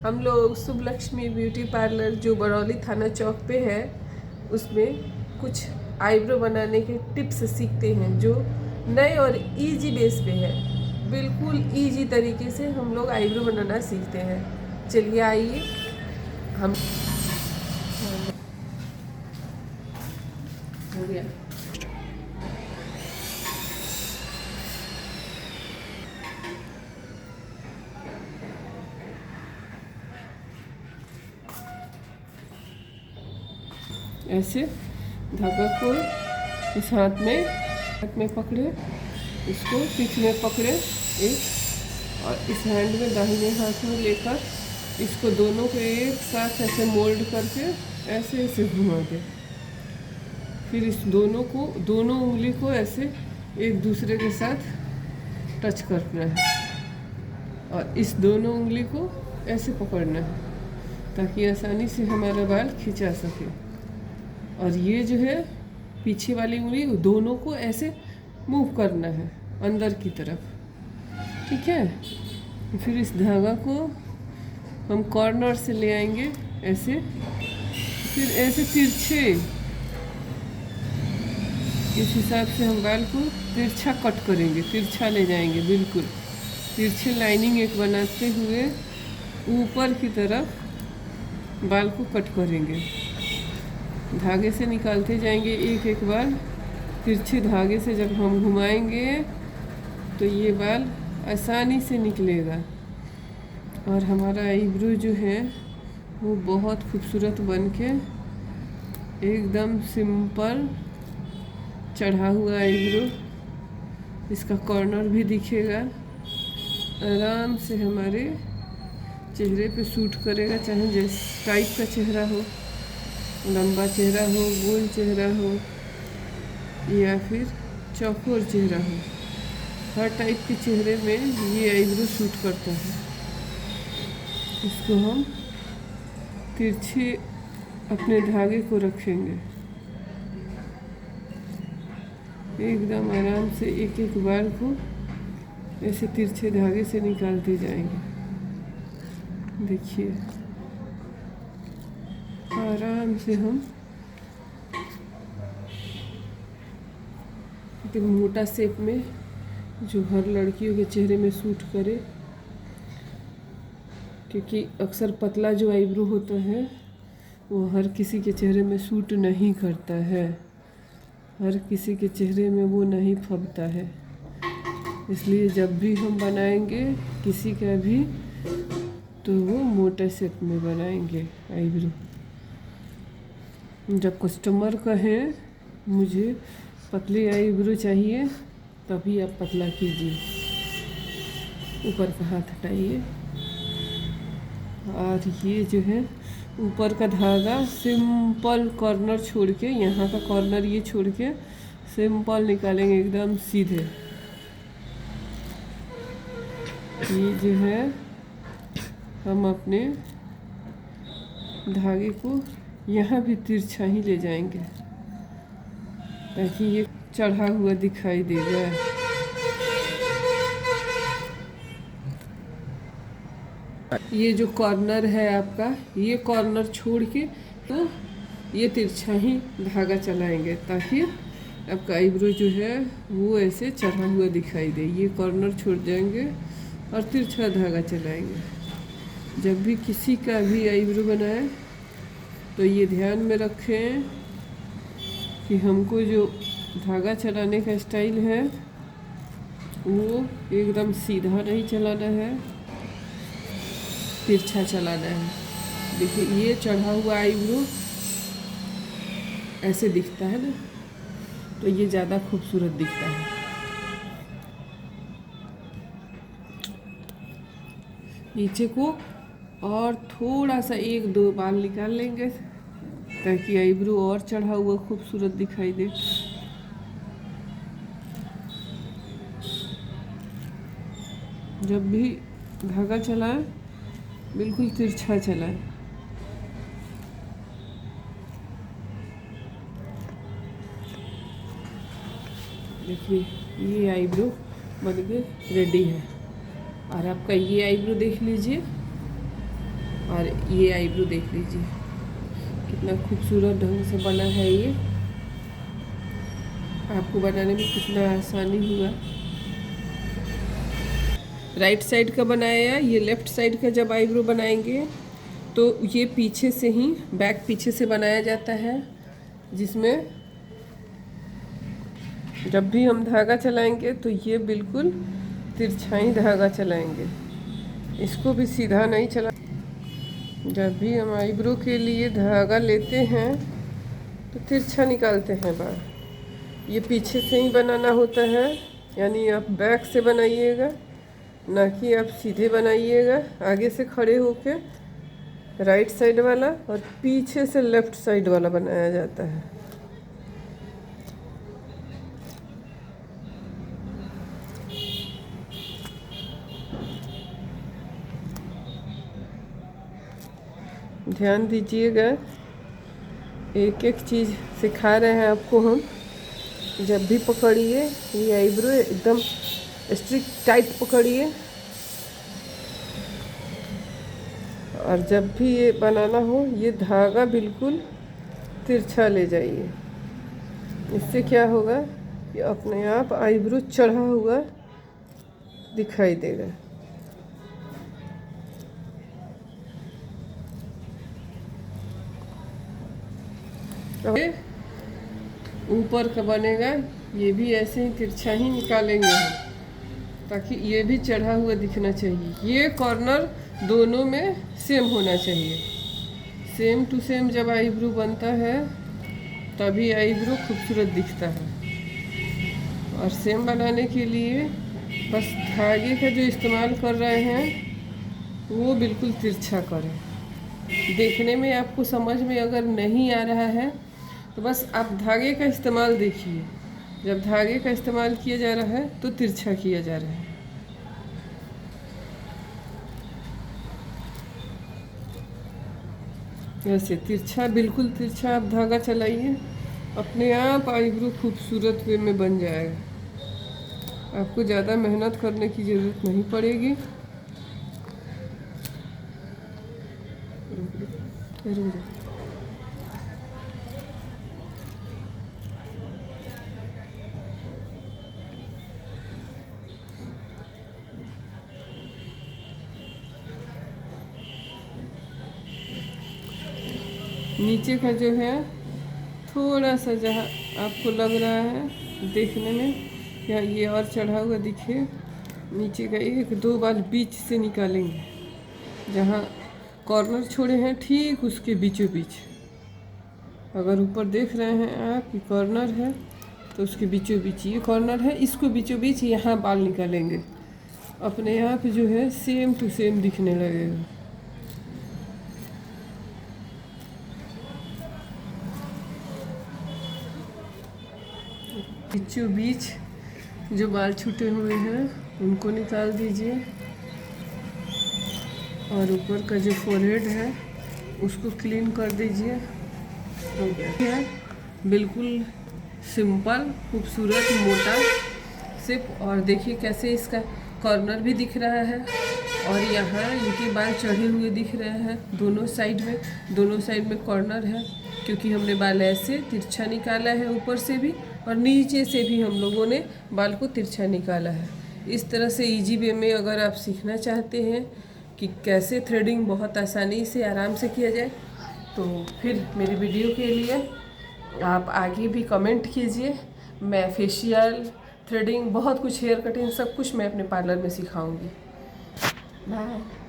हम लोग शुभ Lakshmi beauty parlour जो बरौली थाना चौक पे है उसमें कुछ आईब्रो बनाने के टिप्स सीखते हैं जो नए और इजी बेस पे है। बिल्कुल इजी तरीके से हम लोग आईब्रो बनाना सीखते हैं। चलिए आइए हम हो गया। ऐसे धागा को इस हाथ में पकड़े, इसको पीठ में पकड़े एक, और इस हैंड में दाहिने हाथ में लेकर इसको दोनों को एक साथ ऐसे मोल्ड करके ऐसे ऐसे घुमा दे। फिर इस दोनों उंगली को ऐसे एक दूसरे के साथ टच करना है और इस दोनों उंगली को ऐसे पकड़ना है ताकि आसानी से हमारा बाल खींचा सके। और ये जो है पीछे वाली उंगली दोनों को ऐसे मूव करना है अंदर की तरफ, ठीक है। फिर इस धागा को हम कॉर्नर से ले आएंगे ऐसे, फिर ऐसे तिरछे, इस हिसाब से हम बाल को तिरछा कट करेंगे, तिरछा ले जाएंगे, बिल्कुल तिरछे लाइनिंग एक बनाते हुए ऊपर की तरफ बाल को कट करेंगे। धागे से निकालते जाएंगे एक एक बाल। तिरछे धागे से जब हम घुमाएंगे तो ये बाल आसानी से निकलेगा और हमारा आईब्रो जो है वो बहुत खूबसूरत बन के एकदम सिंपल चढ़ा हुआ आईब्रो, इसका कॉर्नर भी दिखेगा, आराम से हमारे चेहरे पे सूट करेगा। चाहे जिस टाइप का चेहरा हो, लंबा चेहरा हो, गोल चेहरा हो या फिर चौकोर चेहरा हो, हर टाइप के चेहरे में ये आईब्रो सूट करता है। इसको हम तिरछे अपने धागे को रखेंगे, एकदम आराम से एक एक बाल को ऐसे तिरछे धागे से निकालते जाएंगे। देखिए आराम से हम एक मोटा शेप में जो हर लड़कियों के चेहरे में सूट करे, क्योंकि अक्सर पतला जो आईब्रो होता है वो हर किसी के चेहरे में सूट नहीं करता है, हर किसी के चेहरे में वो नहीं फबता है। इसलिए जब भी हम बनाएंगे किसी का भी तो वो मोटे शेप में बनाएंगे आईब्रो। जब कस्टमर कहें मुझे पतली आईब्रो चाहिए तभी आप पतला कीजिए। ऊपर का हाथ हटाइए और ये जो है ऊपर का धागा सिंपल कॉर्नर छोड़ के, यहाँ का कॉर्नर ये छोड़ के सिंपल निकालेंगे एकदम सीधे। ये जो है हम अपने धागे को यहाँ भी तिरछा ही ले जाएंगे ताकि ये चढ़ा हुआ दिखाई देगा। ये जो कॉर्नर है आपका, ये कॉर्नर छोड़ के तो ये तिरछा ही धागा चलाएंगे ताकि आपका आईब्रो जो है वो ऐसे चढ़ा हुआ दिखाई दे। ये कॉर्नर छोड़ जाएंगे और तिरछा धागा चलाएंगे। जब भी किसी का भी आईब्रो बनाए तो ये ध्यान में रखें कि हमको जो धागा चलाने का स्टाइल है वो एकदम सीधा नहीं चलाना है, तिरछा चलाना है। देखिए ये चढ़ा हुआ आईब्रो ऐसे दिखता है ना, तो ये ज़्यादा खूबसूरत दिखता है। नीचे को और थोड़ा सा एक दो बाल निकाल लेंगे ताकि आईब्रो और चढ़ा हुआ खूबसूरत दिखाई दे। जब भी धागा चलाएं बिल्कुल तिरछा चलाएं। देखिए ये आईब्रो बन के रेडी है और आपका ये आईब्रो देख लीजिए और ये आईब्रो देख लीजिए कितना खूबसूरत ढंग से बना है। ये आपको बनाने में कितना आसानी हुआ। राइट साइड का बनाया, ये लेफ़्ट साइड का जब आईब्रो बनाएंगे तो ये पीछे से ही, बैक पीछे से बनाया जाता है, जिसमें जब भी हम धागा चलाएंगे तो ये बिल्कुल तिरछा ही धागा चलाएंगे, इसको भी सीधा नहीं चला। जब भी हम आईब्रो के लिए धागा लेते हैं तो तिरछा निकालते हैं बाल। ये पीछे से ही बनाना होता है, यानी आप बैक से बनाइएगा, ना कि आप सीधे बनाइएगा। आगे से खड़े होके राइट साइड वाला और पीछे से लेफ़्ट साइड वाला बनाया जाता है। ध्यान दीजिएगा, एक एक चीज़ सिखा रहे हैं आपको हम। जब भी पकड़िए ये आईब्रो एकदम स्ट्रिक्ट टाइट पकड़िए, और जब भी ये बनाना हो ये धागा बिल्कुल तिरछा ले जाइए। इससे क्या होगा कि अपने आप आईब्रो चढ़ा हुआ दिखाई देगा। ऊपर का बनेगा, ये भी ऐसे ही तिरछा ही निकालेंगे हम, ताकि ये भी चढ़ा हुआ दिखना चाहिए। ये कॉर्नर दोनों में सेम होना चाहिए। सेम टू सेम जब आईब्रो बनता है तभी आईब्रो खूबसूरत दिखता है। और सेम बनाने के लिए बस धागे का जो इस्तेमाल कर रहे हैं वो बिल्कुल तिरछा करें। देखने में आपको समझ में अगर नहीं आ रहा है तो बस आप धागे का इस्तेमाल देखिए। जब धागे का इस्तेमाल किया जा रहा है तो तिरछा किया जा रहा है। ऐसे तिरछा, बिल्कुल तिरछा आप धागा चलाइए, अपने आप आईब्रो खूबसूरत वे में बन जाएगा। आपको ज़्यादा मेहनत करने की ज़रूरत नहीं पड़ेगी। नीचे का जो है थोड़ा सा, जहाँ आपको लग रहा है देखने में या ये और चढ़ा हुआ दिखे, नीचे का एक दो बाल बीच से निकालेंगे। जहाँ कॉर्नर छोड़े हैं ठीक उसके बीचों बीच, अगर ऊपर देख रहे हैं आप कि कॉर्नर है तो उसके बीचों बीच ये कॉर्नर है, इसको बीचों बीच यहाँ बाल निकालेंगे। अपने आप जो है सेम टू सेम दिखने लगेगा। बीचों बीच जो बाल छूटे हुए हैं उनको निकाल दीजिए, और ऊपर का जो फोरहेड है उसको क्लीन कर दीजिए। हो गया बिल्कुल सिंपल, खूबसूरत, मोटा सिर्फ। और देखिए कैसे इसका कॉर्नर भी दिख रहा है, और यहाँ इनके बाल चढ़े हुए दिख रहे हैं दोनों साइड में कॉर्नर है, क्योंकि हमने बाल ऐसे तिरछा निकाला है ऊपर से भी और नीचे से भी हम लोगों ने बाल को तिरछा निकाला है। इस तरह से इजी वे में अगर आप सीखना चाहते हैं कि कैसे थ्रेडिंग बहुत आसानी से आराम से किया जाए, तो फिर मेरी वीडियो के लिए आप आगे भी कमेंट कीजिए। मैं फेशियल, थ्रेडिंग, बहुत कुछ, हेयर कटिंग, सब कुछ मैं अपने पार्लर में सिखाऊंगी। बाय।